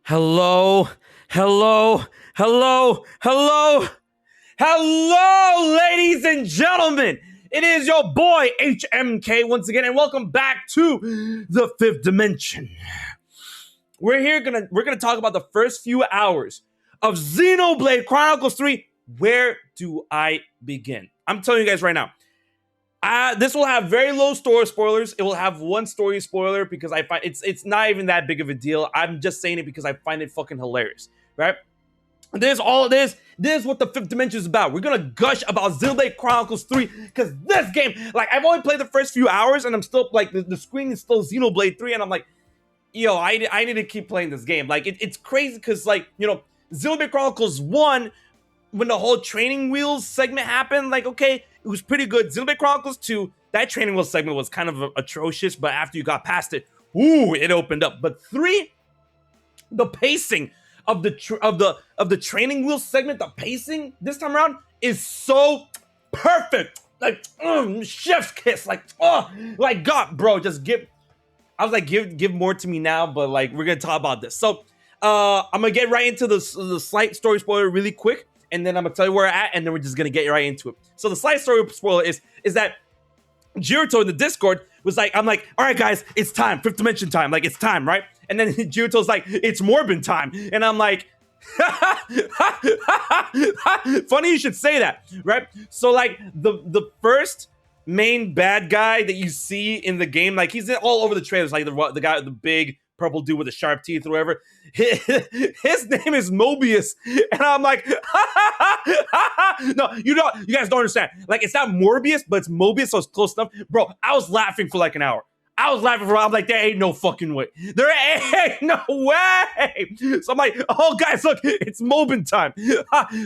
Hello, hello, hello, hello, hello, ladies and gentlemen. It is your boy HMK once again, and welcome back to the Fifth Dimension. We're gonna talk about the first few hours of Xenoblade Chronicles 3. Where do I begin? I'm telling you guys right now. This will have very low story spoilers. It will have one story spoiler because I find it's not even that big of a deal. I'm just saying it because I find it fucking hilarious, right? There's all of this. This is what the Fifth Dimension is about. We're gonna gush about Xenoblade Chronicles 3 because this game, like, I've only played the first few hours and I'm still like the screen is still Xenoblade 3 and I'm like, yo, I need to keep playing this game. Like it's crazy because, like, you know, Xenoblade Chronicles 1, when the whole training wheels segment happened, like, okay, it was pretty good. Xenoblade Chronicles 2, that training wheel segment was kind of atrocious, but after you got past it, ooh, it opened up. But 3, the pacing of the training wheel segment, the pacing this time around is so perfect. Like, chef's kiss. Like, oh, like, God, bro, just give. I was like, give more to me now, but like, we're gonna talk about this. So, I'm gonna get right into the slight story spoiler really quick. And then I'm gonna tell you where we're at, and then we're just gonna get right into it. So the slight story spoiler is that Jiruto in the Discord was like, I'm like, all right, guys, it's time, Fifth Dimension time, like, it's time, right? And then Jiruto's like, it's Morbin time, and I'm like, funny you should say that, right? So like the first main bad guy that you see in the game, like, he's all over the trailers, like the guy with the big purple dude with the sharp teeth or whatever. His name is Mobius, and I'm like, no, you guys don't understand. Like, it's not Morbius, but it's Mobius, so it's close enough, bro. I was laughing for like an hour. I'm like, there ain't no fucking way. There ain't no way. So I'm like, oh, guys, look, it's Mobin time.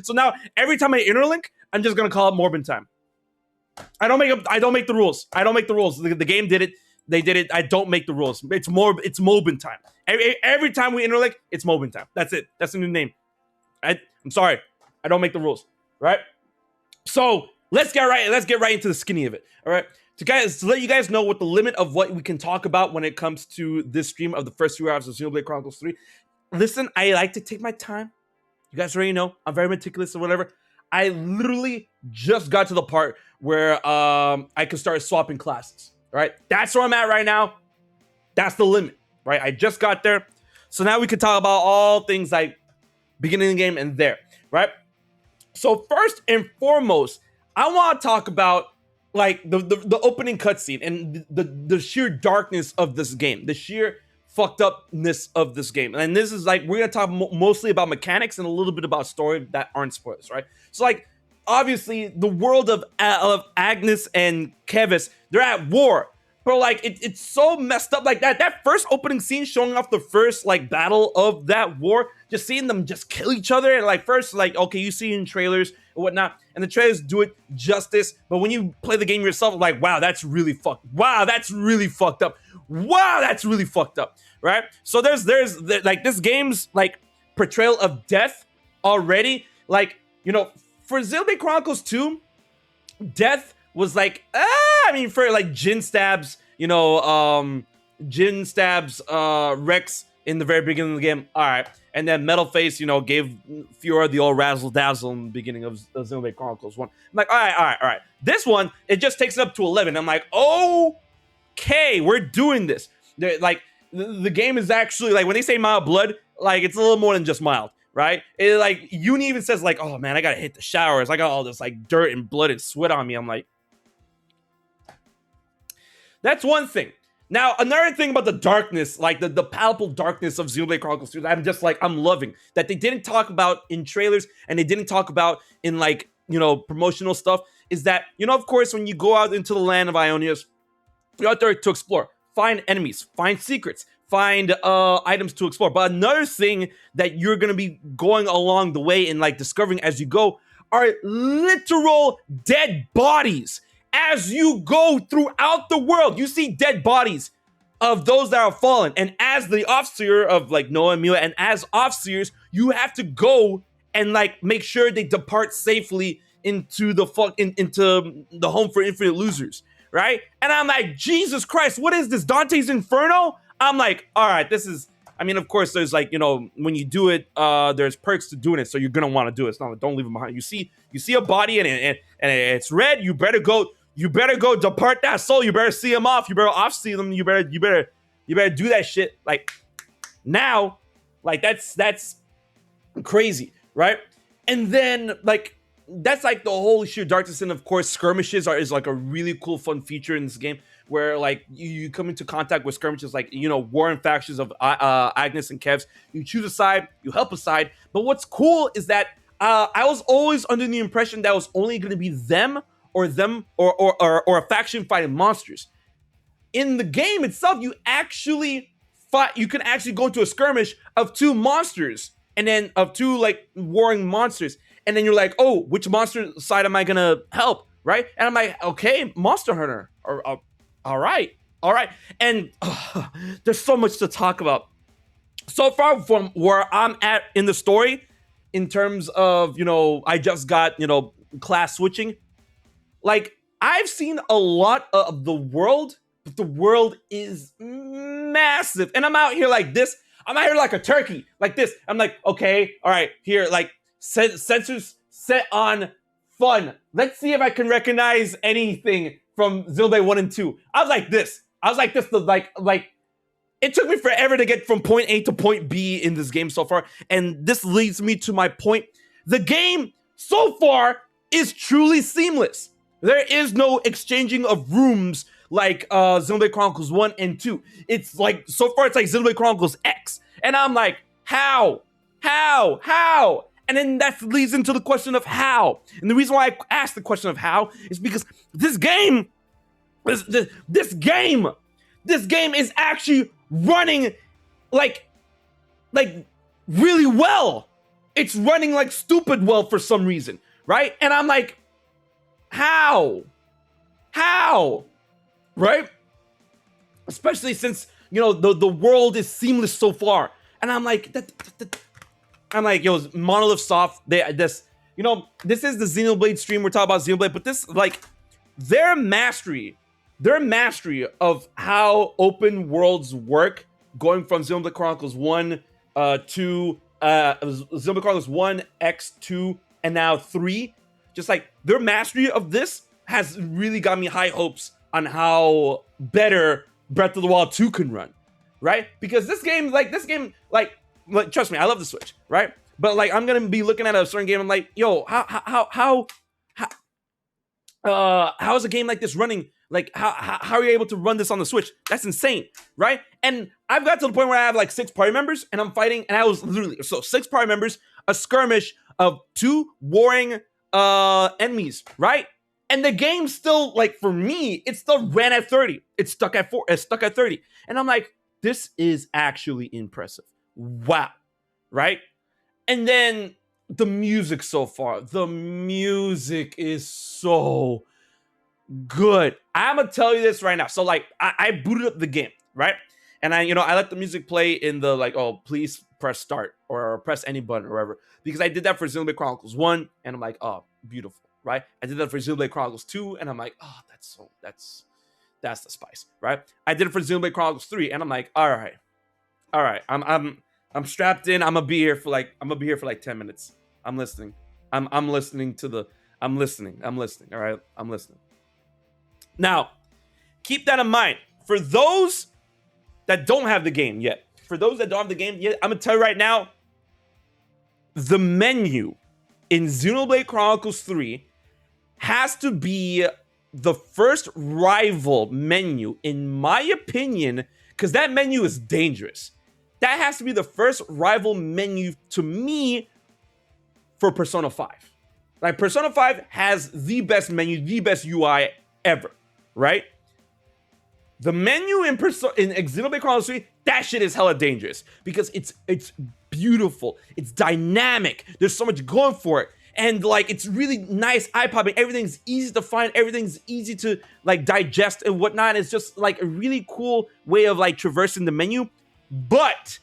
So now every time I interlink, I'm just gonna call it Morbin time. I don't make the rules. The game did it. They did it. I don't make the rules. It's Mobin time. Every time we interlink, it's Mobin time. That's it. That's the new name. I'm sorry. I don't make the rules. Right? So let's get right into the skinny of it. All right. To let you guys know what the limit of what we can talk about when it comes to this stream of the first few hours of Xenoblade Chronicles 3. Listen, I like to take my time. You guys already know I'm very meticulous or whatever. I literally just got to the part where I could start swapping classes. Right? That's where I'm at right now. That's the limit, right? I just got there. So now we can talk about all things like beginning of the game and there, right? So first and foremost, I want to talk about like the opening cutscene and the sheer darkness of this game, the sheer fucked upness of this game. And this is like, we're going to talk mostly about mechanics and a little bit about story that aren't spoilers, right? So like, obviously, the world of Agnes and Kevis, they're at war. But like, it's so messed up. Like that first opening scene showing off the first like battle of that war, just seeing them just kill each other. And like, first, like, okay, you see in trailers or whatnot, and the trailers do it justice. But when you play the game yourself, like, wow, that's really fucked. Wow, that's really fucked up. Wow, that's really fucked up. Right? So there's like this game's like portrayal of death already. Like, you know, for Xenoblade Chronicles 2, death was like, I mean, for like Jin stabs Rex in the very beginning of the game. All right. And then Metal Face, gave Fiora the old razzle dazzle in the beginning of Xenoblade Chronicles 1. I'm like, all right. This one, it just takes it up to 11. I'm like, okay, we're doing this. Like, the game is actually, like, when they say mild blood, like, it's a little more than just mild. Right? It, like, Uni even says, like, oh man, I gotta hit the showers. I got all this like dirt and blood and sweat on me. I'm like, that's one thing. Now, another thing about the darkness, like the palpable darkness of Xenoblade Chronicles 2, I'm just like, I'm loving that they didn't talk about in trailers and they didn't talk about in like, promotional stuff, is that, of course, when you go out into the land of Ionias, you're out there to explore, find enemies, find secrets, find items to explore. But another thing that you're going to be going along the way and like discovering as you go are literal dead bodies. As you go throughout the world, you see dead bodies of those that are fallen. And as the officer of like Noah and Mila, and as officers, you have to go and like make sure they depart safely into the into the home for infinite losers, right? And I'm like, Jesus Christ, what is this, Dante's Inferno? I'm like, all right, this is I mean, of course, there's like, when you do it, there's perks to doing it, so you're gonna want to do it. It's not like, don't leave them behind. You see a body and it's red. You better go depart that soul. You better see them off. You better off see them. You better do that shit like now. Like that's crazy, right? And then like that's like the whole sheer darkness, and of course skirmishes is like a really cool fun feature in this game where like you come into contact with skirmishes like warring factions of Agnes and Kevs. You choose a side, you help a side, but what's cool is that I was always under the impression that it was only going to be them or a faction fighting monsters. In the game itself, you can actually go into a skirmish of two monsters, and then of two like warring monsters, and then you're like, oh, which monster side am I gonna help, right? And I'm like, okay, Monster Hunter, all right, and there's so much to talk about. So far from where I'm at in the story, in terms of I just got class switching, like I've seen a lot of the world, but the world is massive, and I'm out here like this. I'm out here like a turkey, like this. I'm like, okay, all right, here, like sensors set on fun. Let's see if I can recognize anything from Xenoblade 1 and 2. I was like this. Like it took me forever to get from point A to point B in this game so far, and this leads me to my point. The game so far is truly seamless. There is no exchanging of rooms like Xenoblade Chronicles 1 and 2. It's like, so far it's like Xenoblade Chronicles X. And I'm like, how? And then that leads into the question of how. And the reason why I asked the question of how is because this game is actually running like really well. It's running like stupid well for some reason, right? And I'm like, how? Right? Especially since the world is seamless so far, and I'm like, yo, Monolith Soft. This is the Xenoblade stream. We're talking about Xenoblade, but this like their mastery of how open worlds work, going from Xenoblade Chronicles 1 to Xenoblade Chronicles 1 X2 and now 3. Just like their mastery of this has really got me high hopes on how better Breath of the Wild 2 can run, right? Because this game, trust me, I love the Switch, right? But like, I'm gonna be looking at a certain game, I'm like, yo, how is a game like this running? Like, how are you able to run this on the Switch? That's insane, right? And I've got to the point where I have like 6 party members, and I'm fighting, and I was literally 6 party members, a skirmish of 2 warring enemies, right? And the game still, like, for me, it still ran at 30. It's stuck at 30. And I'm like, this is actually impressive. Wow. Right? And then the music so far. The music is so good. I'm going to tell you this right now. So, like, I booted up the game, right? And I let the music play in the, like, oh, please press start or press any button or whatever. Because I did that for Xenoblade Chronicles 1. And I'm like, oh, beautiful. Right? I did that for Xenoblade Chronicles 2, and I'm like, oh, that's the spice, right? I did it for Xenoblade Chronicles 3, and I'm like, all right, I'm strapped in. I'm gonna be here for like 10 minutes. I'm listening. I'm listening. All right, I'm listening. Now, keep that in mind. For those that don't have the game yet, I'm gonna tell you right now, the menu in Xenoblade Chronicles 3 has to be the first rival menu, in my opinion, because that menu is dangerous. That has to be the first rival menu to me for Persona 5. Like, Persona 5 has the best menu, the best UI ever, right? The menu in Xenoblade Chronicles 3, that shit is hella dangerous because it's beautiful, it's dynamic, there's so much going for it. And like, it's really nice, eye-popping. Everything's easy to find. Everything's easy to like digest and whatnot. It's just like a really cool way of like traversing the menu. But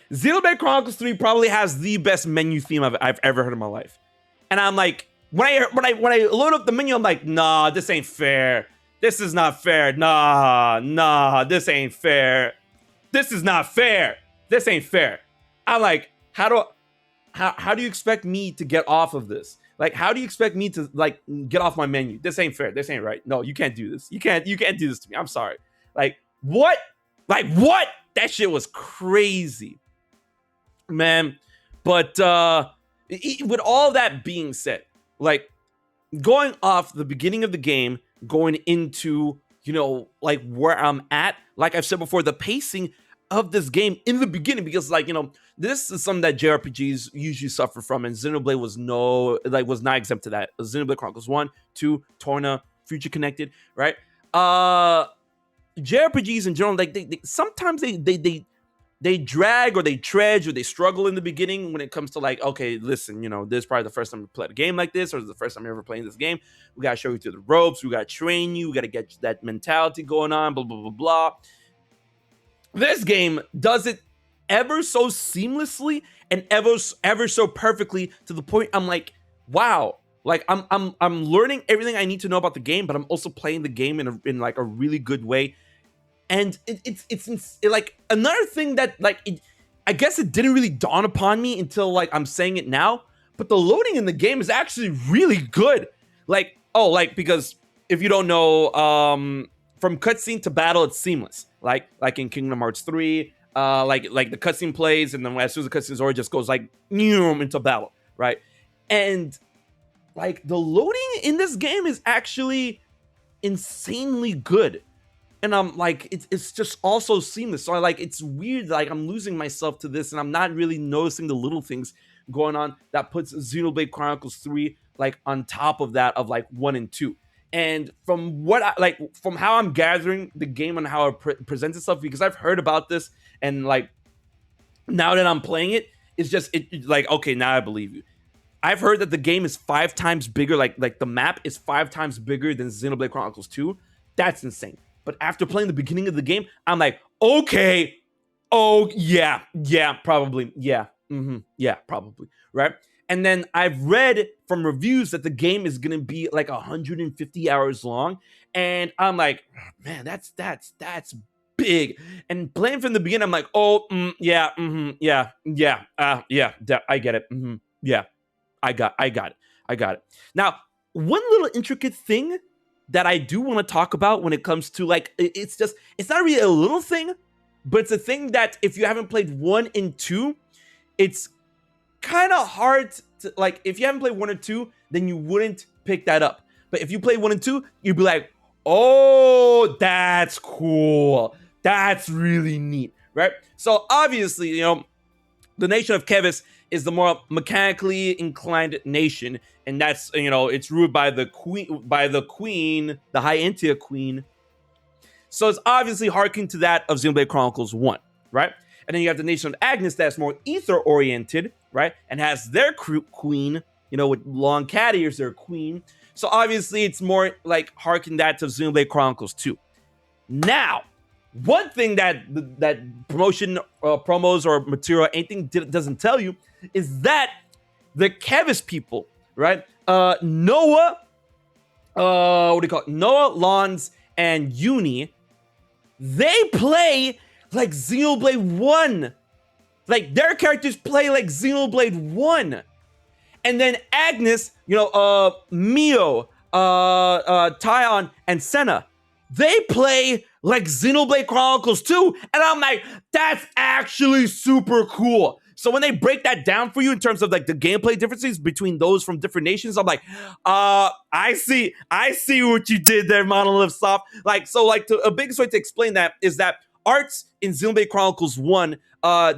Xenoblade Chronicles 3 probably has the best menu theme I've ever heard in my life. And I'm like, when I load up the menu, I'm like, nah, this ain't fair. This is not fair. Nah, this ain't fair. This is not fair. This ain't fair. I'm like, how do you expect me to get off of this? Like, how do you expect me to like get off my menu? This ain't fair. This ain't right. No, you can't do this. You can't do this to me. I'm sorry. Like, what? Like, what? That shit was crazy, man. But with all that being said, like, going off the beginning of the game, going into, you know, like where I'm at, like I've said before, the pacing of this game in the beginning, because like, you know, this is something that JRPGs usually suffer from, and Xenoblade was not exempt to that. Xenoblade Chronicles 1, 2, Torna, Future Connected, right? JRPGs in general, like they sometimes they drag or they trudge or they struggle in the beginning when it comes to like, okay, listen, you know, this is probably the first time we played a game like this, or this is the first time you're ever playing this game. We got to show you through the ropes. We got to train you. We got to get that mentality going on, blah, blah, blah, blah. This game does it ever so seamlessly and ever so perfectly, to the point I'm like, wow, like I'm learning everything I need to know about the game, but I'm also playing the game in like a really good way. And it's like another thing that like I guess it didn't really dawn upon me until like I'm saying it now, but the loading in the game is actually really good. Like, oh, like, because if you don't know, from cutscene to battle, it's seamless. Like in Kingdom Hearts 3, like the cutscene plays, and then as soon as the cutscene's over, it just goes like into battle, right? And like the loading in this game is actually insanely good. And I'm like, it's just also seamless. So I like, it's weird, like I'm losing myself to this, and I'm not really noticing the little things going on that puts Xenoblade Chronicles 3 like on top of that of like 1 and 2. And from what I like, from how I'm gathering the game and how it presents itself, because I've heard about this, and like now that I'm playing it, it's just like, okay, now I believe you. I've heard that the game is 5 times bigger, like the map is 5 times bigger than Xenoblade Chronicles 2. That's insane. But after playing the beginning of the game, I'm like, okay, oh yeah, probably, yeah, probably, right? And then I've read from reviews that the game is gonna be like 150 hours long, and I'm like, man, that's big. And playing from the beginning, I'm like, oh, I get it, yeah, I got it. Now, one little intricate thing that I do want to talk about when it comes to like, it's not really a little thing, but it's a thing that if you haven't played 1 and 2, it's kind of hard to, like, if you haven't played 1 or 2, then you wouldn't pick that up. But if you play 1 and 2, you'd be like, oh, that's cool. That's really neat, right? So obviously, you know, the nation of Kevis is the more mechanically inclined nation, and that's, you know, it's ruled by the queen, the High Entia queen. So it's obviously harking to that of Xenoblade Chronicles 1, right? And then you have the nation of Agnes that's more ether oriented, right? And has their queen, you know, with long cat ears, their queen. So obviously it's more like harking that to Xenoblade Chronicles 2. Now, one thing that promotion promos or material, anything doesn't tell you, is that the Kevis people, right? Noah, Noah, Lons, and Uni, they play like Xenoblade 1. Like, their characters play like Xenoblade 1. And then Agnes, you know, Mio, Tyon, and Senna, they play like Xenoblade Chronicles 2. And I'm like, that's actually super cool. So when they break that down for you in terms of like the gameplay differences between those from different nations, I'm like, I see what you did there, Monolith Soft. Like, so like a biggest way to explain that is that arts in Xenoblade Chronicles 1,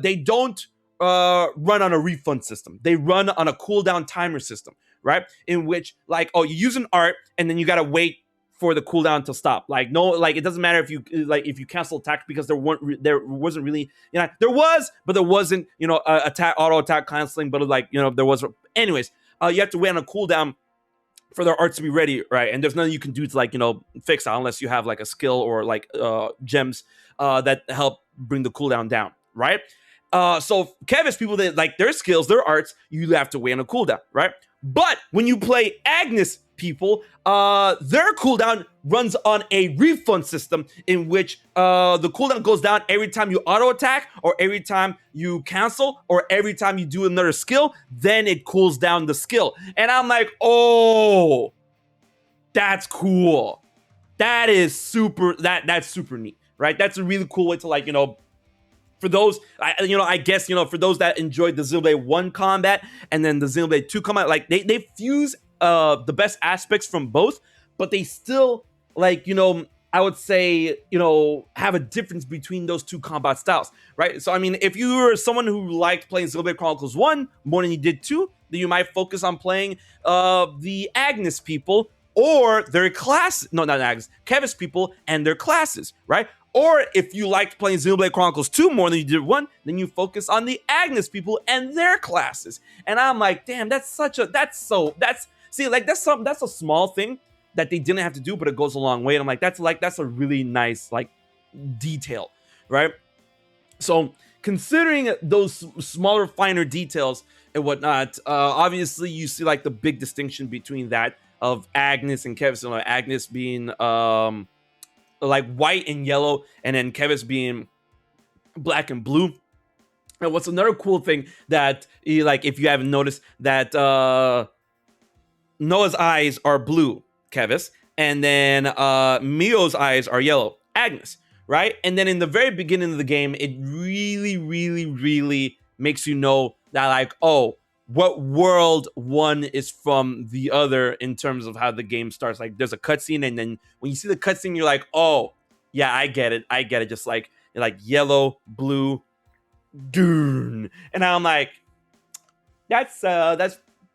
they don't run on a refund system. They run on a cooldown timer system, right? In which, like, oh, you use an art and then you gotta wait for the cooldown to stop. Like, no, like, it doesn't matter if you cancel attack, because there wasn't really, you know, there was, but there wasn't, you know, auto attack canceling, but like, you know, there was. Anyways, you have to wait on a cooldown for their arts to be ready, right? And there's nothing you can do to, like, you know, fix that unless you have like a skill or like gems that help bring the cooldown down, right? So Kevis people, that like their skills, their arts, you have to wait on a cooldown, right? But when you play Agnes people, their cooldown runs on a refund system in which the cooldown goes down every time you auto attack, or every time you cancel, or every time you do another skill. Then it cools down the skill. And I'm like, oh, that's cool. That is super. That's super neat, right? That's a really cool way to, like, for those, I guess, for those that enjoyed the Xenoblade 1 combat and then the Xenoblade 2 combat, like, they fuse the best aspects from both, but they still, like, I would say, have a difference between those two combat styles, right? So, I mean, if you were someone who liked playing Xenoblade Chronicles 1 more than you did 2, then you might focus on playing the Agnes people or their class, no, not Agnes, Kevis people and their classes, right? Or if you liked playing Xenoblade Chronicles 2 more than you did 1, then you focus on the Agnes people and their classes. And I'm like, damn, that's a small thing that they didn't have to do, but it goes a long way. And I'm like, that's a really nice, like, detail, right? So considering those smaller, finer details and whatnot, obviously you see, like, the big distinction between that of Agnes and Kevis. Agnes being like white and yellow, and then Kevis being black and blue. And what's another cool thing that, like, if you haven't noticed, that Noah's eyes are blue, Kevis, and then Mio's eyes are yellow, Agnes, right? And then in the very beginning of the game, it really, really, really makes you know that, like, oh, what world one is from the other in terms of how the game starts. Like, there's a cutscene, and then when you see the cutscene, you're like, oh, yeah, I get it. Just like yellow, blue, Dune. And I'm like, that's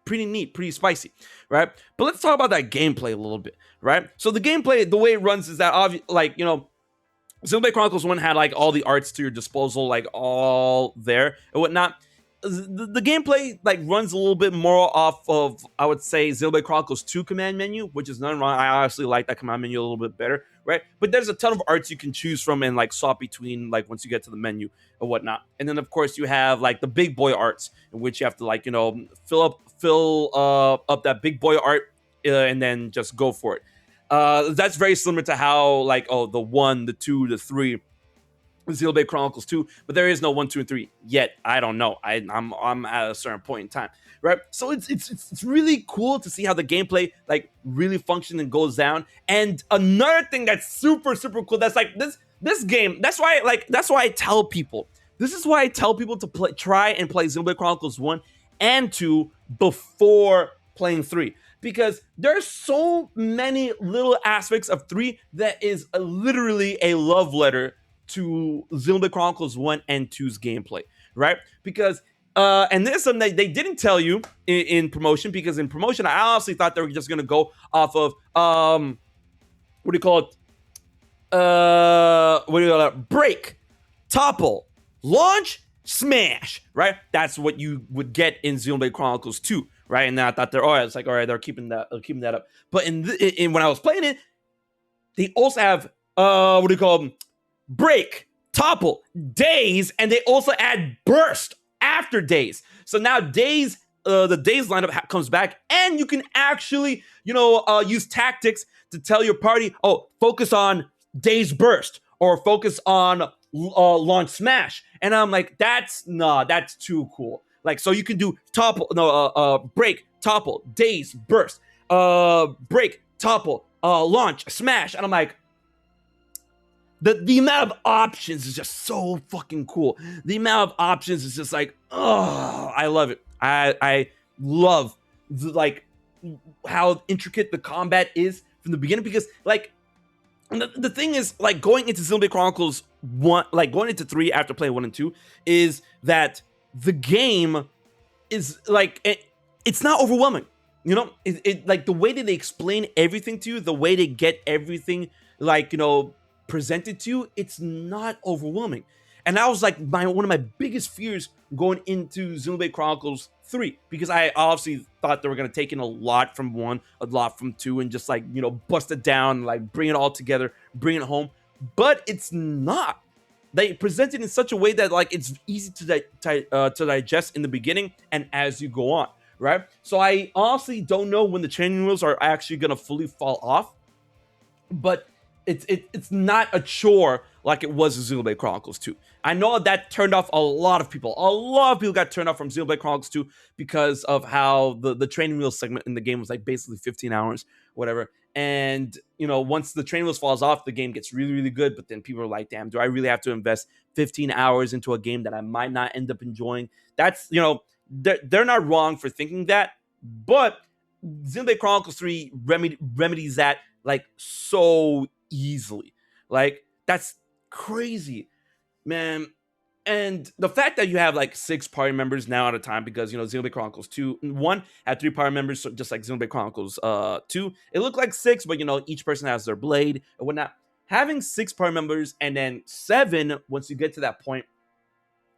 pretty neat, pretty spicy, right? But let's talk about that gameplay a little bit, right? So the gameplay, the way it runs is that, Xenoblade Chronicles 1 had, like, all the arts to your disposal, like, all there and whatnot. The gameplay, like, runs a little bit more off of, I would say, Xenoblade Chronicles 2 command menu, which is nothing wrong. I honestly like that command menu a little bit better, right? But there's a ton of arts you can choose from and, like, swap between, like, once you get to the menu and whatnot. And then, of course, you have, like, the big boy arts, in which you have to, like, fill up that big boy art and then just go for it. That's very similar to how, like, the 1, the 2, the 3, Xenoblade Chronicles 2, but there is no 1, 2, and 3 yet. I don't know. I'm at a certain point in time, right? So it's really cool to see how the gameplay, like, really functions and goes down. And another thing that's super, super cool, that's like this game. That's why I tell people. This is why I tell people to try and play Xenoblade Chronicles 1 and 2 before playing 3. Because there's so many little aspects of 3 that is literally a love letter to Xenoblade Chronicles 1 and 2's gameplay, right? Because, and this is something that they didn't tell you in promotion, because in promotion, I honestly thought they were just going to go off of, break, topple, launch, smash, right? That's what you would get in Xenoblade Chronicles 2, right? And then I thought it's like, all right, they're keeping that up. But in when I was playing it, they also have, break, topple, days, and they also add burst after days. So now days, the days lineup comes back, and you can actually, use tactics to tell your party, focus on days burst or focus on launch smash. And I'm like, that's too cool. Like, so you can do break, topple, days burst, break, topple, launch smash, and I'm like, The amount of options is just so fucking cool. The amount of options is just like, oh, I love it. I love how intricate the combat is from the beginning, because like the thing is, like, going into Xenoblade Chronicles 1, like going into 3 after playing 1 and 2, is that the game is like it's not overwhelming. It like the way that they explain everything to you, the way they get everything presented to you, it's not overwhelming. And that was like one of my biggest fears going into Xenoblade Chronicles 3, because I obviously thought they were going to take in a lot from 1, a lot from 2, and just bust it down, like bring it all together, bring it home. But it's not. They present it in such a way that like it's easy to digest in the beginning and as you go on, right? So I honestly don't know when the training wheels are actually gonna fully fall off, but it's not a chore like it was in Xenoblade Chronicles 2. I know that turned off a lot of people. A lot of people got turned off from Xenoblade Chronicles 2 because of how the training wheel segment in the game was like basically 15 hours, whatever. And once the training wheels falls off, the game gets really, really good. But then people are like, damn, do I really have to invest 15 hours into a game that I might not end up enjoying? That's, they're not wrong for thinking that, but Xenoblade Chronicles 3 remedies that like so easily. Like, that's crazy, man. And the fact that you have like 6 party members now at a time, because Xenoblade Chronicles 1 had 3 party members, so just like Xenoblade Chronicles 2, it looked like 6, but each person has their blade and whatnot. Having 6 party members and then 7 once you get to that point,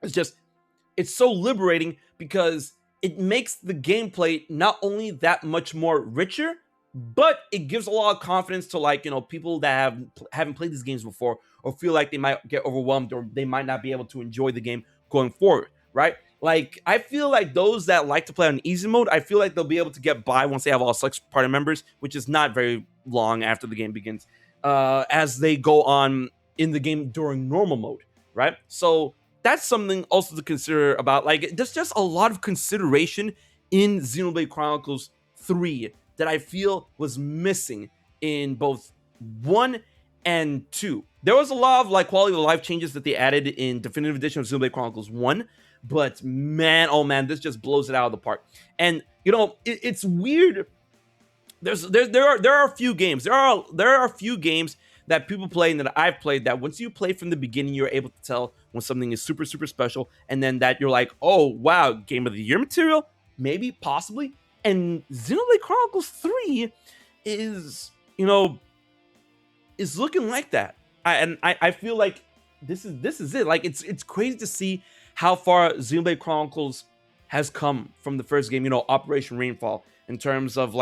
it's so liberating, because it makes the gameplay not only that much more richer, but it gives a lot of confidence to people that haven't played these games before, or feel like they might get overwhelmed, or they might not be able to enjoy the game going forward, right? Like, I feel like those that like to play on easy mode, I feel like they'll be able to get by once they have all 6 party members, which is not very long after the game begins, as they go on in the game during normal mode, right? So that's something also to consider about. Like, there's just a lot of consideration in Xenoblade Chronicles 3 that I feel was missing in both 1 and 2. There was a lot of quality of life changes that they added in Definitive Edition of Xenoblade Chronicles 1, but man, oh man, this just blows it out of the park. And it's weird. There are a few games. There are a few games that people play and that I've played, that once you play from the beginning, you're able to tell when something is super, super special, and then that you're like, oh wow, Game of the Year material, maybe, possibly. And Xenoblade Chronicles 3 is looking like that. I feel like this is it. Like, it's crazy to see how far Xenoblade Chronicles has come from the first game, Operation Rainfall, in terms of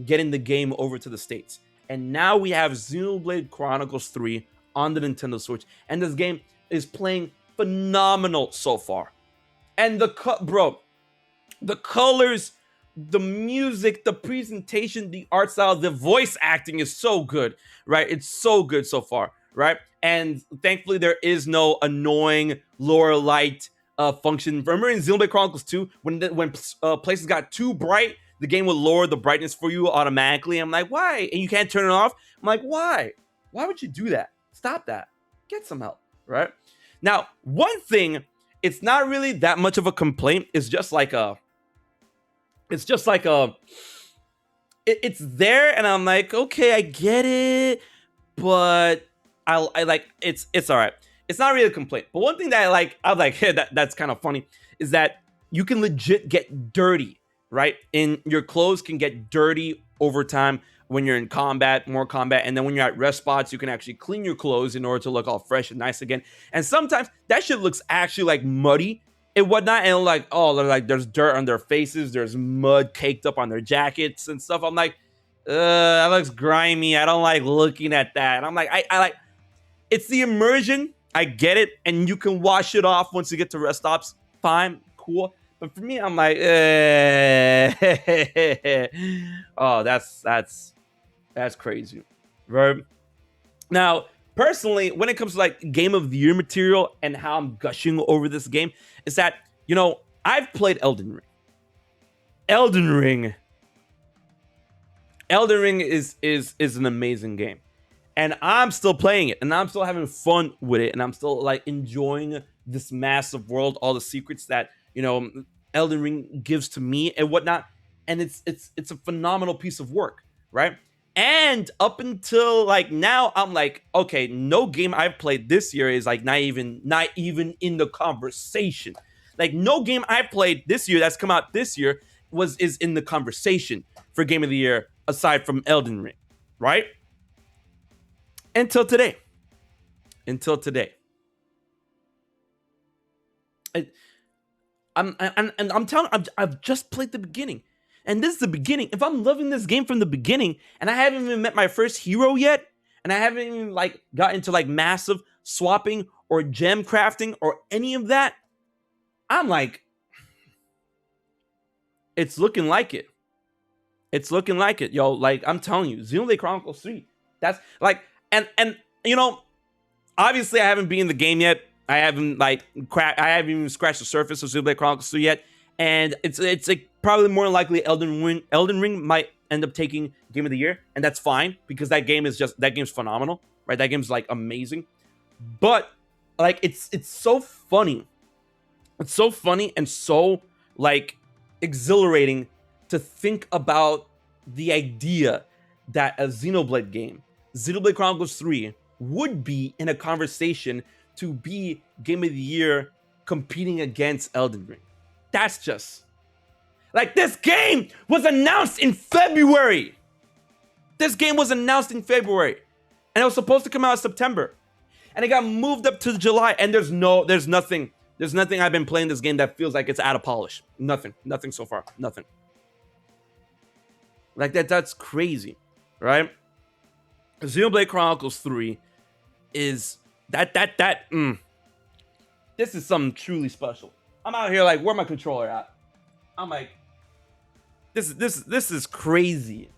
getting the game over to the States. And now we have Xenoblade Chronicles 3 on the Nintendo Switch, and this game is playing phenomenal so far. And the colors, the music, the presentation, the art style, the voice acting is so good, right? It's so good so far, right? And thankfully, there is no annoying lower light function. Remember in Xenoblade Chronicles 2, when places got too bright, the game would lower the brightness for you automatically. I'm like, why? And you can't turn it off. I'm like, why? Why would you do that? Stop that. Get some help, right? Now, one thing, it's not really that much of a complaint. It's there, and I'm like, okay, I get it, but it's all right. It's not really a complaint. But one thing that I'm like, hey, that's kind of funny, is that you can legit get dirty, right? And your clothes can get dirty over time when you're in more combat, and then when you're at rest spots, you can actually clean your clothes in order to look all fresh and nice again. And sometimes that shit looks actually muddy and whatnot, and there's dirt on their faces, there's mud caked up on their jackets and stuff. I'm like, that looks grimy. I don't like looking at that. And I'm like, I like, it's the immersion. I get it, and you can wash it off once you get to rest stops. Fine, cool. But for me, I'm like, oh, that's crazy, right? Now, personally, when it comes to Game of the Year material and how I'm gushing over this game, is that I've played Elden Ring. Elden Ring is an amazing game, and I'm still playing it, and I'm still having fun with it, and I'm still enjoying this massive world, all the secrets that Elden Ring gives to me and whatnot. And it's a phenomenal piece of work, right? And up until now, I'm like, okay, no game I've played this year is not even in the conversation. No game I've played this year that's come out this year is in the conversation for Game of the Year aside from Elden Ring, right? Until today. I'm telling you, I've just played the beginning. And this is the beginning. If I'm loving this game from the beginning, and I haven't even met my first hero yet, and I haven't even got into massive swapping or gem crafting or any of that, I'm like, It's looking like it. It's looking like it, yo. Like, I'm telling you, Xenoblade Chronicles 3. That's like, and you know, obviously I haven't been in the game yet. I haven't I haven't even scratched the surface of Xenoblade Chronicles 3 yet. And it's like probably more likely Elden Ring might end up taking Game of the Year, and that's fine because that game's phenomenal, right? That game's like amazing. But like it's so funny. It's so funny and so like exhilarating to think about the idea that a Xenoblade game, Xenoblade Chronicles 3, would be in a conversation to be Game of the Year competing against Elden Ring. That's just like, this game was announced in February. This game was announced in February, and it was supposed to come out in September, and it got moved up to July. And there's nothing I've been playing this game that feels like it's out of polish. Nothing so far. Nothing. Like that's crazy, right? Xenoblade Chronicles 3 is this is something truly special. I'm out here like, where my controller at? I'm like, this is crazy.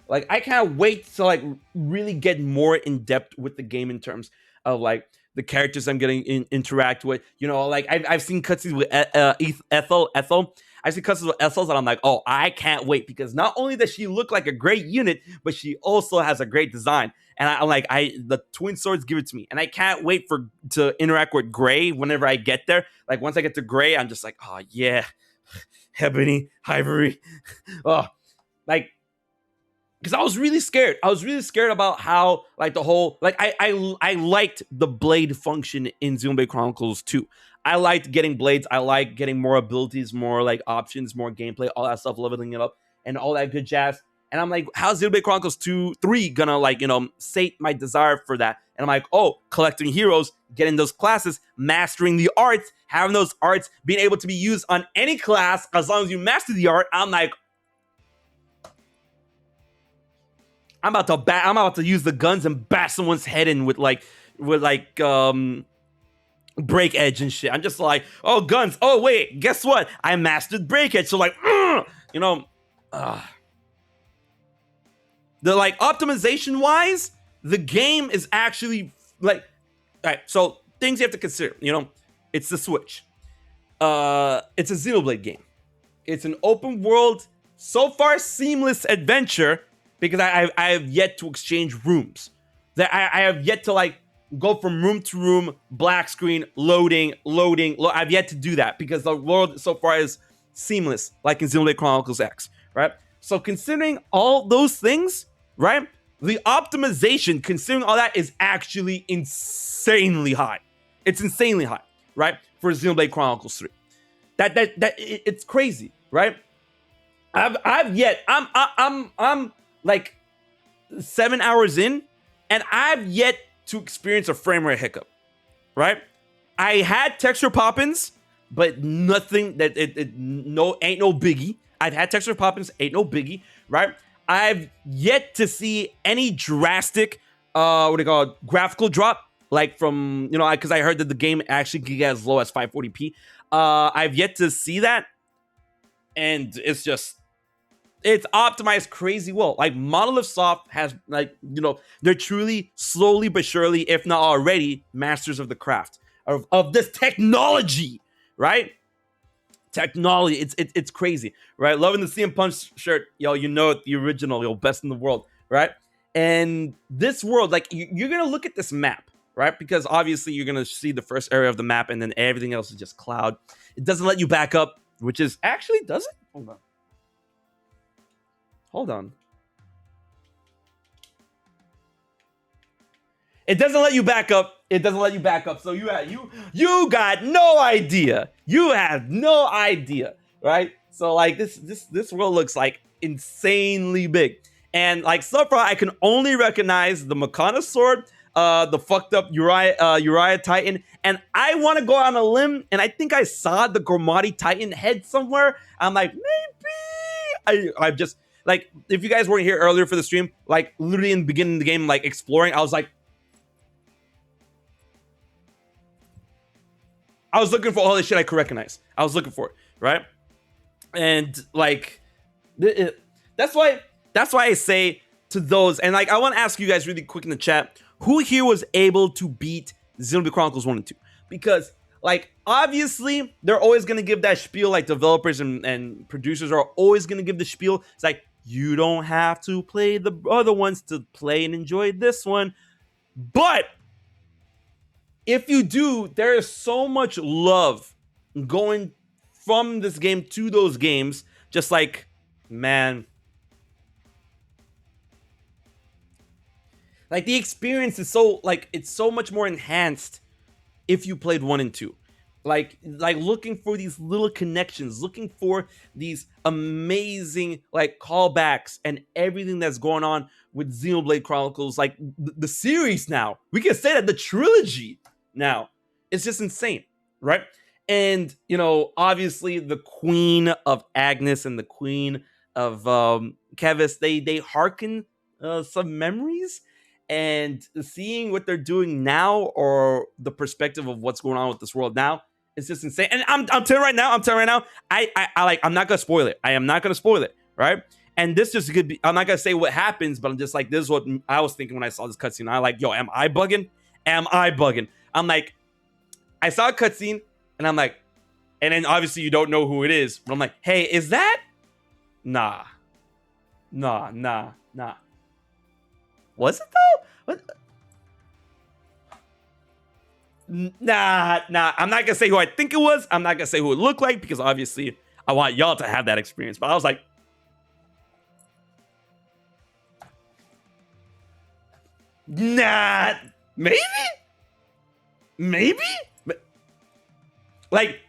Like, I can't wait to like really get more in depth with the game in terms of like the characters I'm getting interact with. You know, like I've seen cutscenes with Ethel. I've seen cutscenes with Ethel, and I'm like, oh, I can't wait, because not only does she look like a great unit, but she also has a great design. And I'm like, the twin swords give it to me, and I can't wait to interact with Gray whenever I get there. Like, once I get to Gray, I'm just like, oh yeah, Ebony, Ivory, oh, like, because I was really scared. I was really scared about how like the whole like I liked the blade function in Xenoblade Chronicles 2. I liked getting blades. I like getting more abilities, more like options, more gameplay, all that stuff, leveling it up, and all that good jazz. And I'm like, how's Xenoblade Chronicles 3 gonna like, you know, sate my desire for that? And I'm like, oh, collecting heroes, getting those classes, mastering the arts, having those arts being able to be used on any class as long as you master the art. I'm like, I'm about to use the guns and bash someone's head in with break edge and shit. I'm just like, oh, guns. Oh wait, guess what? I mastered break edge. So like, you know. The like optimization wise, the game is actually like, all right, so things you have to consider, you know, it's the Switch. It's a Xenoblade game. It's an open world, so far seamless adventure, because I have yet to exchange rooms. That I have yet to like go from room to room, black screen, loading. I've yet to do that because the world so far is seamless, like in Xenoblade Chronicles X, right? So considering all those things, right? The optimization, considering all that, is actually insanely high. It's insanely high, right? For Xenoblade Chronicles 3. It's crazy, right? I'm like 7 hours in, and I've yet to experience a frame rate hiccup, right? I had texture pop-ins, but nothing that ain't no biggie. I've had texture pop-ins, ain't no biggie, right? I've yet to see any drastic, graphical drop, like from, you know, because I heard that the game actually can get as low as 540p. I've yet to see that, and it's optimized crazy well. Like, Monolith Soft has, like, you know, they're truly, slowly but surely, if not already, masters of the craft of this technology, right? Technology, it's crazy, right? Loving the CM Punch shirt, yo, you know it, the original, yo, best in the world, right? And this world, like, you're gonna look at this map, right? Because obviously you're gonna see the first area of the map, and then everything else is just cloud. It doesn't let you back up, which is actually, does it? Hold on. It doesn't let you back up. So you got no idea. You have no idea, right? So like this world looks like insanely big. And like so far, I can only recognize the Makana sword, the fucked up Uriah Titan, and I want to go on a limb, and I think I saw the Gormati Titan head somewhere. I'm like, maybe I've just, like, if you guys weren't here earlier for the stream, like literally in the beginning of the game, like exploring, I was looking for all this shit I could recognize. I was looking for it, right? And like that's why I say to those, and like I want to ask you guys really quick in the chat, who here was able to beat Xenoblade Chronicles 1 and 2? Because like obviously they're always going to give that spiel, like developers and producers are always going to give the spiel. It's like, you don't have to play the other ones to play and enjoy this one. But if you do, there is so much love going from this game to those games. Just like, man, like the experience is so, like, it's so much more enhanced if you played 1 and 2. Like looking for these little connections, looking for these amazing like callbacks and everything that's going on with Xenoblade Chronicles, like the series now. We can say that the trilogy now. It's just insane, right? And, you know, obviously the queen of Agnes and the queen of Kevis, they hearken some memories. And seeing what they're doing now, or the perspective of what's going on with this world now, it's just insane. And I'm telling right now, I'm not gonna spoil it. I am not gonna spoil it, right? And this just could be, I'm not gonna say what happens, but I'm just like, this is what I was thinking when I saw this cutscene. I like, yo, am I bugging? I'm like, I saw a cutscene, and I'm like, and then obviously you don't know who it is, but I'm like, hey, is that? Nah. Was it though? What? Nah. I'm not gonna say who I think it was. I'm not gonna say who it looked like, because obviously I want y'all to have that experience. But I was like, nah, maybe. But, like,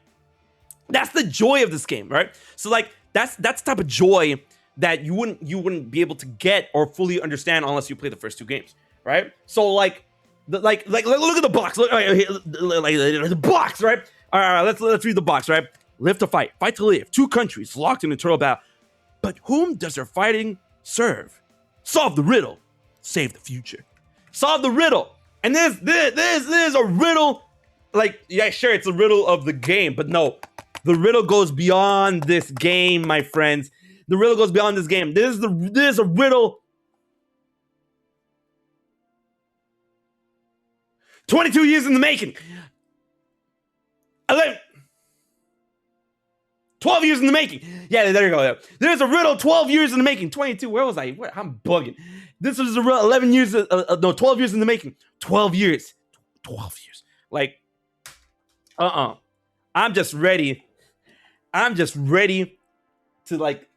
that's the joy of this game, right? So like that's the type of joy that you wouldn't be able to get or fully understand unless you play the first 2 games, right? So like look at the box. Look, like the box, right? All right, let's read the box, right? Live to fight to live. 2 countries locked in eternal battle. But whom does their fighting serve? Solve the riddle. Save the future. Solve the riddle. And this is a riddle. Like, yeah, sure, it's a riddle of the game, but no, the riddle goes beyond this game, my friends. The riddle goes beyond this game. This is a riddle. 22 years in the making. 12 years in the making. Yeah, there you go. There's a riddle 12 years in the making. 22. Where was I? I'm bugging. This was a riddle 11 years. 12 years in the making. 12 years. 12 years. Like, I'm just ready to like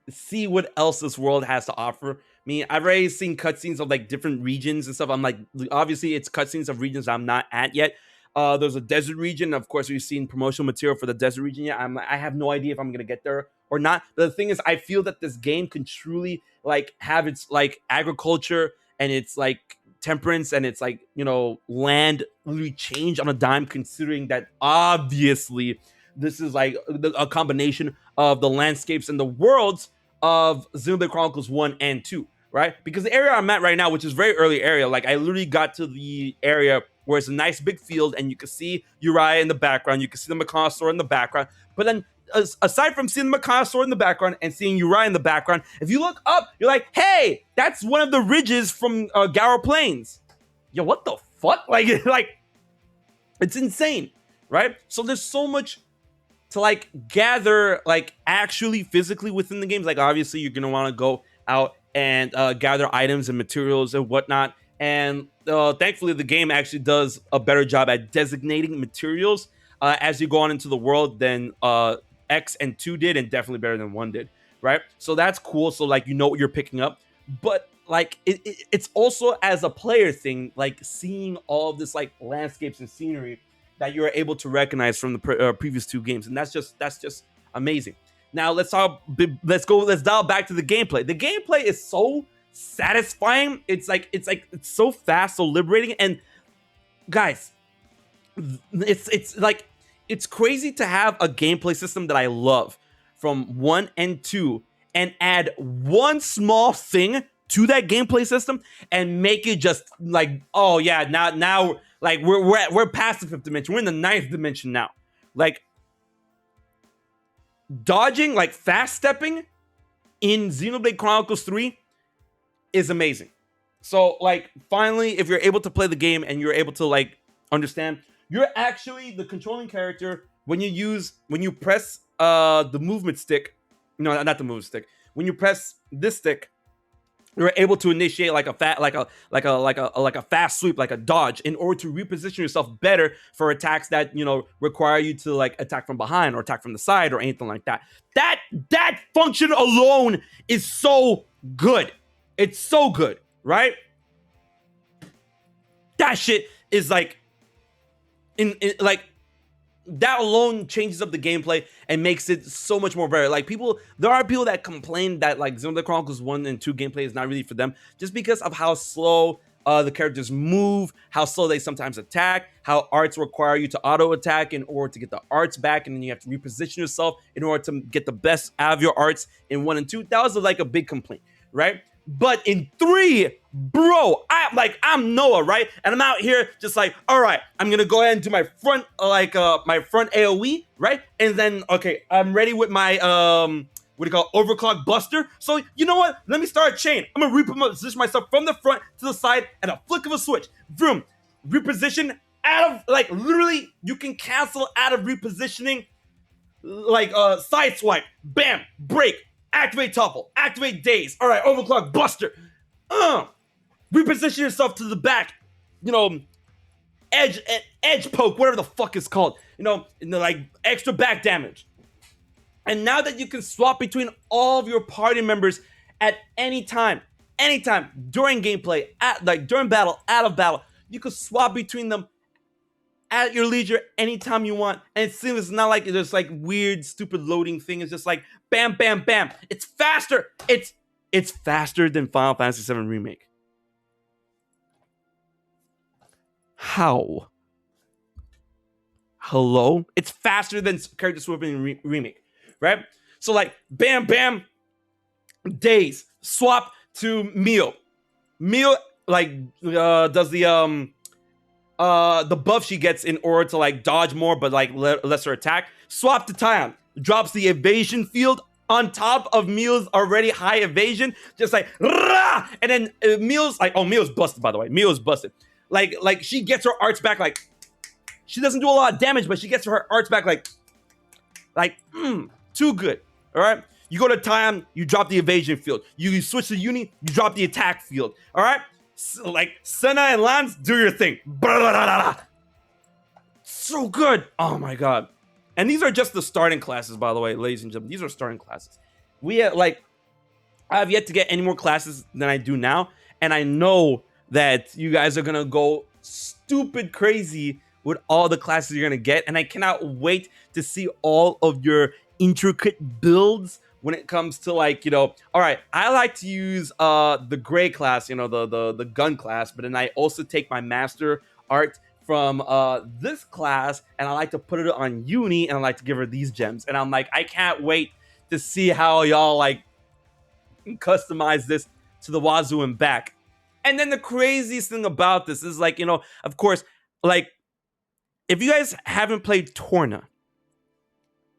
see what else this world has to offer. I mean, I've already seen cutscenes of like different regions and stuff. I'm like, obviously it's cutscenes of regions I'm not at yet. There's a desert region. Of course, we've seen promotional material for the desert region yet. I have no idea if I'm gonna get there or not. But the thing is, I feel that this game can truly like have its like agriculture and its like temperance and its like, you know, land really change on a dime, considering that obviously this is like a combination of the landscapes and the worlds of Xenoblade Chronicles 1 and 2, right? Because the area I'm at right now, which is very early area, like I literally got to the area where it's a nice big field and you can see Uriah in the background, you can see the Macaw in the background, but then aside from seeing the Macaw in the background and seeing Uriah in the background, if you look up, you're like, hey, that's one of the ridges from Garo Plains. Yo, what the fuck? Like, it's insane, right? So there's so much to like gather, like actually physically within the games. Like obviously you're gonna want to go out and gather items and materials and whatnot. And thankfully the game actually does a better job at designating materials as you go on into the world than X and 2 did, and definitely better than 1 did, right? So that's cool. So like, you know what you're picking up, but like it's also as a player thing, like seeing all of this like landscapes and scenery that you're able to recognize from the previous 2 games, and that's just amazing. Now let's dial back to the gameplay. The gameplay is so satisfying. It's so fast, so liberating, and guys, it's crazy to have a gameplay system that I love from 1 and 2 and add one small thing to that gameplay system and make it just like, oh yeah, now like we're past the 5th dimension. We're in the 9th dimension now. Like dodging, like fast stepping in Xenoblade Chronicles 3 is amazing. So like finally, if you're able to play the game and you're able to like understand, you're actually the controlling character when you press the movement stick. No, not the movement stick. When you press this stick, you're able to initiate like a fast sweep, like a dodge, in order to reposition yourself better for attacks that require you to like attack from behind or attack from the side or anything like that. That function alone is so good. It's so good, right? That shit is like like that alone changes up the gameplay and makes it so much more better. Like there are people that complain that like Xenoblade Chronicles 1 and 2 gameplay is not really for them just because of how slow the characters move, how slow they sometimes attack, how arts require you to auto attack in order to get the arts back, and then you have to reposition yourself in order to get the best out of your arts in 1 and 2. That was like a big complaint, right? But in 3, bro, I'm Noah, right? And I'm out here just like, all right, I'm gonna go ahead and do my front my front AoE, right? And then okay, I'm ready with my overclock buster. So you know what? Let me start a chain. I'm gonna reposition myself from the front to the side at a flick of a switch. Vroom, reposition out of like literally you can cancel out of repositioning like side swipe, bam, break. Activate topple, activate daze. All right, overclock buster. Reposition yourself to the back. Edge poke, whatever the fuck it's called. Like extra back damage. And now that you can swap between all of your party members at any time during gameplay, during battle, out of battle, you can swap between them at your leisure anytime you want. And it seems it's not like there's like weird, stupid loading thing. It's just like bam, bam, bam. It's faster. It's faster than Final Fantasy VII Remake. How? Hello? It's faster than character swapping in Remake, right? So like bam, bam, daze, swap to Mio. Mio like does the buff she gets in order to like dodge more but like lesser attack. Swap to Tyon, drops the evasion field on top of Mio's already high evasion, just like rah! And then Mio's like, oh, Mio's busted, by the way. Mio's busted. Like she gets her arts back, like she doesn't do a lot of damage, but she gets her arts back like too good. All right, you go to Tyon, you drop the evasion field. You switch to Uni, you drop the attack field. All right, like Senna and Lance, do your thing. So good. Oh my god. And these are just the starting classes, by the way, ladies and gentlemen. These are starting classes. I have yet to get any more classes than I do now, and I know that you guys are gonna go stupid crazy with all the classes you're gonna get, and I cannot wait to see all of your intricate builds when it comes to like, all right, I like to use the gray class, the gun class, but then I also take my master art from this class and I like to put it on Uni and I like to give her these gems. And I'm like, I can't wait to see how y'all like customize this to the wazoo and back. And then the craziest thing about this is like, of course, like if you guys haven't played Torna,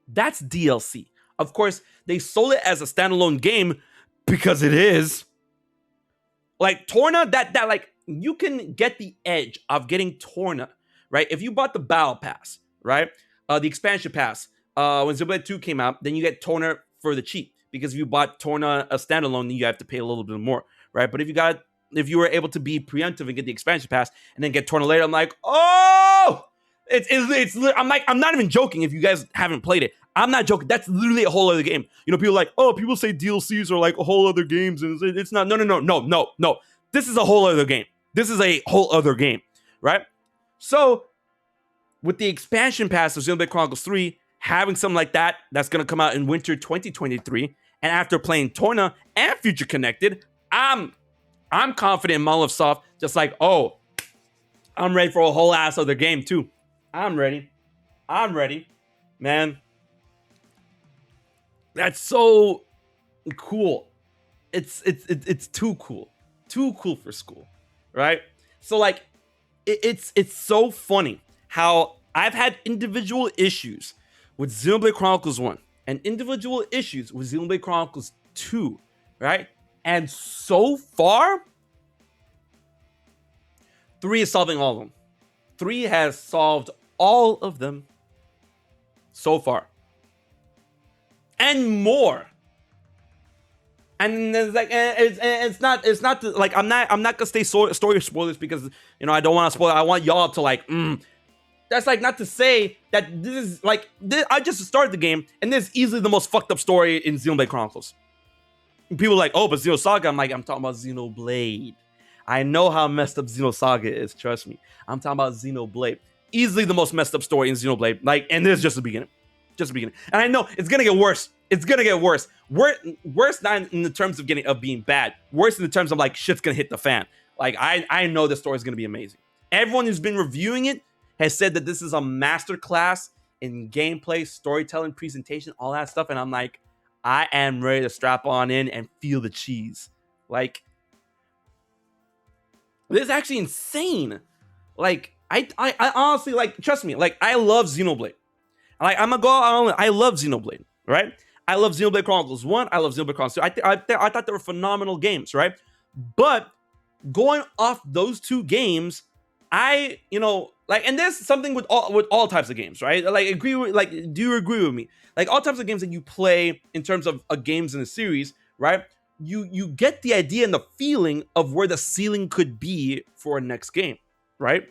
that's DLC. Of course, they sold it as a standalone game because it is. Like Torna, that like you can get the edge of getting Torna, right? If you bought the Battle Pass, right? The expansion pass, when Xenoblade 2 came out, then you get Torna for the cheap. Because if you bought Torna a standalone, then you have to pay a little bit more, right? But if you were able to be preemptive and get the expansion pass and then get Torna later, I'm like, oh! I'm not even joking if you guys haven't played it. I'm not joking. That's literally a whole other game. People are like, oh, people say DLCs are like a whole other games, and it's not. No. This is a whole other game. This is a whole other game, right? So, with the expansion pass of Xenoblade Chronicles 3, having something like that, that's going to come out in winter 2023, and after playing Torna and Future Connected, I'm confident in Monolith Soft, just like, oh, I'm ready for a whole ass other game too. I'm ready, man. That's so cool. It's too cool for school, right? So like, it's so funny how I've had individual issues with Xenoblade Chronicles 1, and individual issues with Xenoblade Chronicles 2, right? And so far, 3 is solving all of them. 3 has solved all of them so far. And more. And it's like it's not like I'm not gonna stay story spoilers because I don't want to spoil. I want y'all to like that's like not to say that this is like I just started the game and this is easily the most fucked up story in Xenoblade Chronicles. And people are like, oh, but Xenosaga. I'm like, I'm talking about Xenoblade. I know how messed up Xenosaga is. Trust me. I'm talking about Xenoblade. Easily the most messed up story in Xenoblade. Like, and this is just the beginning. Just the beginning. And I know it's gonna get worse. It's gonna get worse. Worse not in the terms of being bad. Worse in the terms of like shit's gonna hit the fan. Like I know this story is gonna be amazing. Everyone who's been reviewing it has said that this is a masterclass in gameplay, storytelling, presentation, all that stuff. And I'm like, I am ready to strap on in and feel the cheese. Like, this is actually insane. Like, I honestly, like, trust me, like, I love Xenoblade. Like, I'm gonna go out, I love Xenoblade, right? I love Xenoblade Chronicles 1, I love Xenoblade Chronicles 2. I thought they were phenomenal games, right? But going off those 2 games, like, and there's something with all types of games, right? Like, do you agree with me? Like, all types of games that you play in terms of games in a series, right? You get the idea and the feeling of where the ceiling could be for a next game, right?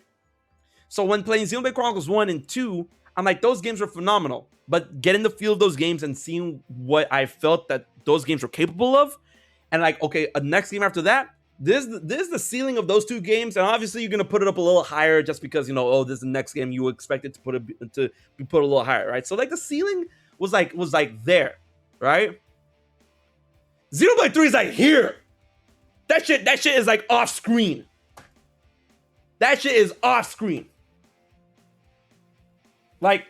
So when playing Xenoblade Chronicles 1 and 2, I'm like, those games were phenomenal. But getting the feel of those games and seeing what I felt that those games were capable of, and like, okay, a next game after that, this is the ceiling of those 2 games, and obviously you're gonna put it up a little higher just because oh, this is the next game, you expect it to be put a little higher, right? So like the ceiling was like there, right? Xenoblade 3 is like here. That shit is like off screen. That shit is off screen. Like,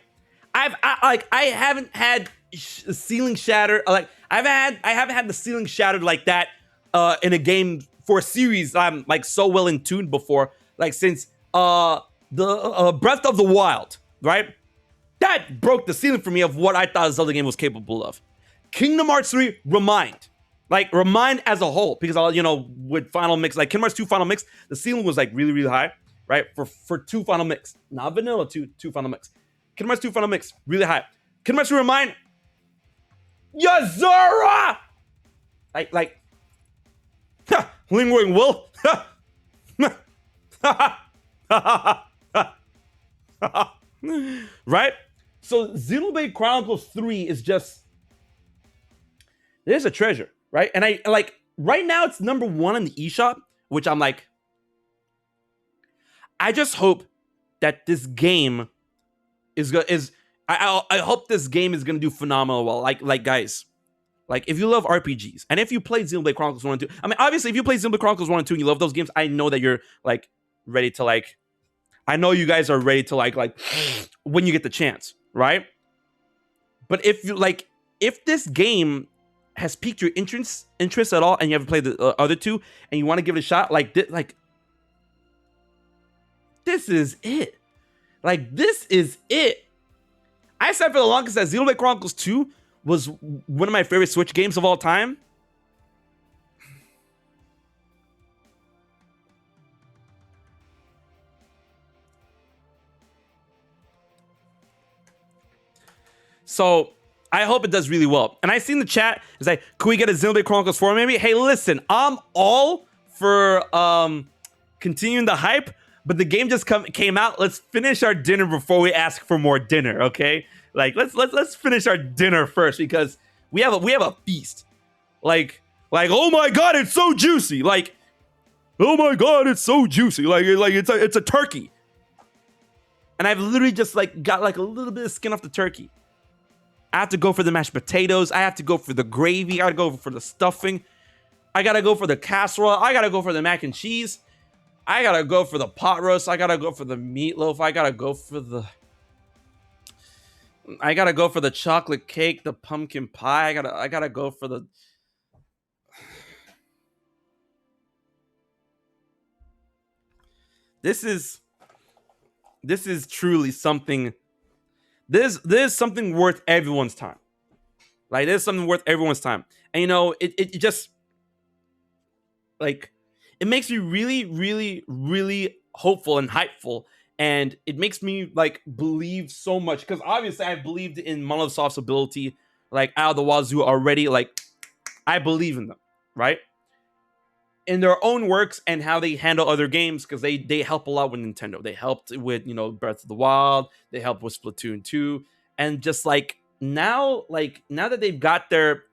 I haven't had ceiling shatter. Like, I haven't had the ceiling shattered like that in a game for a series I'm like so well in tune before. Like since the Breath of the Wild, right? That broke the ceiling for me of what I thought the Zelda game was capable of. Kingdom Hearts 3, Remind as a whole, because with Final Mix, like Kingdom Hearts 2 Final Mix, the ceiling was like really, really high, right? For 2 Final Mix, not vanilla 2 Final Mix. Kingdom Hearts 2 Final Mix, really high. Kingdom Hearts 3 Remind, Yazura! Like, Lingering Will. Right? So Xenoblade Chronicles 3 is just, there's a treasure, right? And I like right now it's number 1 in the eShop, which I'm like, I just hope that this game I hope this game is gonna do phenomenal well. Like guys, like if you love RPGs and if you played Xenoblade Chronicles 1 and 2, I mean obviously if you played Xenoblade Chronicles 1 and 2 and you love those games, I know that you're like ready to like, I know you guys are ready to like when you get the chance, right? But if this game has piqued your interest at all and you haven't played the other 2 and you want to give it a shot, this is it. Like, this is it. I said for the longest that Xenoblade Chronicles 2 was one of my favorite Switch games of all time. So I hope it does really well. And I seen the chat. It's like, could we get a Xenoblade Chronicles 4 maybe? Hey, listen, I'm all for continuing the hype, but the game just came out. Let's finish our dinner before we ask for more dinner, okay? Like, let's finish our dinner first because we have a feast. Like, oh my god, it's so juicy. Like, oh my god, it's so juicy. Like it's a turkey. And I've literally just like got like a little bit of skin off the turkey. I have to go for the mashed potatoes. I have to go for the gravy. I gotta go for the stuffing. I gotta go for the casserole. I gotta go for the mac and cheese. I gotta go for the pot roast. I gotta go for the meatloaf. I gotta go for the chocolate cake, the pumpkin pie. I gotta go for the. This is truly something. This is something worth everyone's time. Like, this is something worth everyone's time. And, you know, it just, like, it makes me really, really, really hopeful and hypeful. And it makes me, like, believe so much. Because, obviously, I believed in Monolith Soft's ability, like, out of the wazoo already. Like, I believe in them, right? In their own works and how they handle other games, because they help a lot with Nintendo. They helped with, you know, Breath of the Wild. They helped with Splatoon 2. And just, like, now that they've got their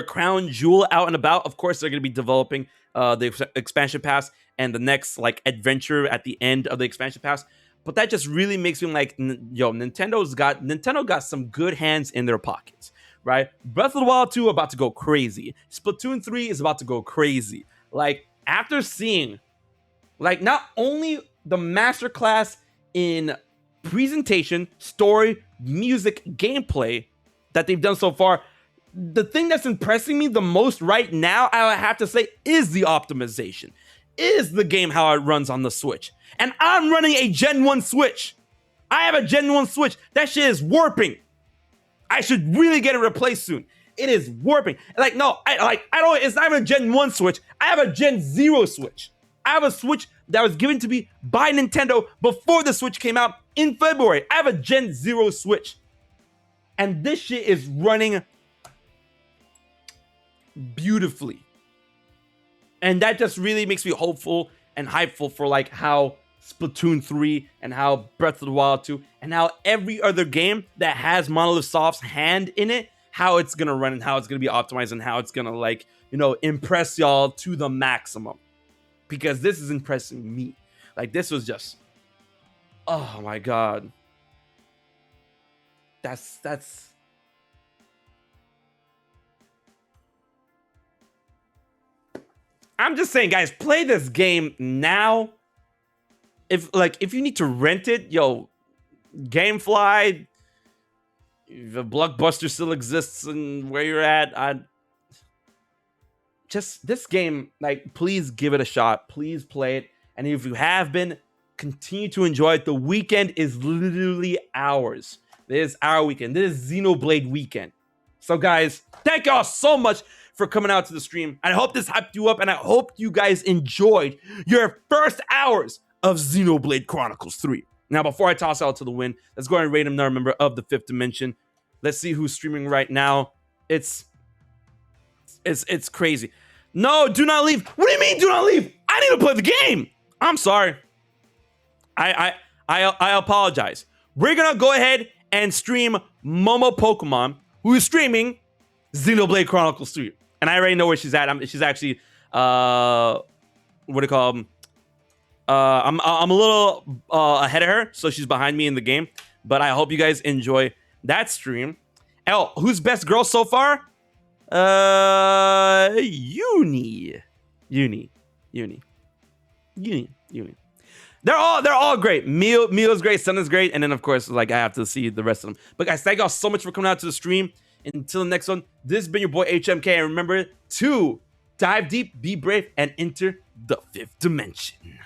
crown jewel out and about, of course they're going to be developing the expansion pass and the next, like, adventure at the end of the expansion pass. But that just really makes me like, yo, Nintendo got some good hands in their pockets, right? Breath of the Wild 2 about to go crazy. Splatoon 3 is about to go crazy. Like, after seeing, like, not only the masterclass in presentation, story, music, gameplay that they've done so far, the thing that's impressing me the most right now, I have to say, is the optimization. Is the game how it runs on the Switch. And I'm running a Gen 1 Switch. I have a Gen 1 Switch. That shit is warping. I should really get it replaced soon. It is warping. Like, no, it's not even a Gen 1 Switch. I have a Gen 0 Switch. I have a Switch that was given to me by Nintendo before the Switch came out in February. I have a Gen 0 Switch. And this shit is running beautifully. And that just really makes me hopeful and hypeful for, like, how Splatoon 3 and how Breath of the Wild 2 and how every other game that has Monolith Soft's hand in it, how it's gonna run and how it's gonna be optimized and how it's gonna, like, you know, impress y'all to the maximum. Because this is impressing me. Like, this was just, oh my god. That's I'm just saying, guys, play this game now. If you need to rent it, yo, Gamefly, the Blockbuster still exists and where you're at, just this game, like, please give it a shot. Please play it. And if you have been, continue to enjoy it. The weekend is literally ours. This is our weekend. This is Xenoblade weekend. So, guys, thank y'all so much for coming out to the stream. I hope this hyped you up, and I hope you guys enjoyed your first hours of Xenoblade Chronicles 3. Now, before I toss out to the win, let's go ahead and rate another member of the Fifth Dimension. Let's see who's streaming right now. It's crazy. No, do not leave. What do you mean, do not leave? I need to play the game. I'm sorry. I apologize. We're gonna go ahead and stream Momo Pokemon, who is streaming Xenoblade Chronicles 3. And I already know where she's at. She's actually, what do you call them? I'm a little ahead of her, so she's behind me in the game. But I hope you guys enjoy that stream. Oh, who's best girl so far? Uni. They're all great. Mio's great. Sun is great. And then, of course, like, I have to see the rest of them. But guys, thank y'all so much for coming out to the stream. Until the next one, this has been your boy HMK. And remember to dive deep, be brave, and enter the Fifth Dimension.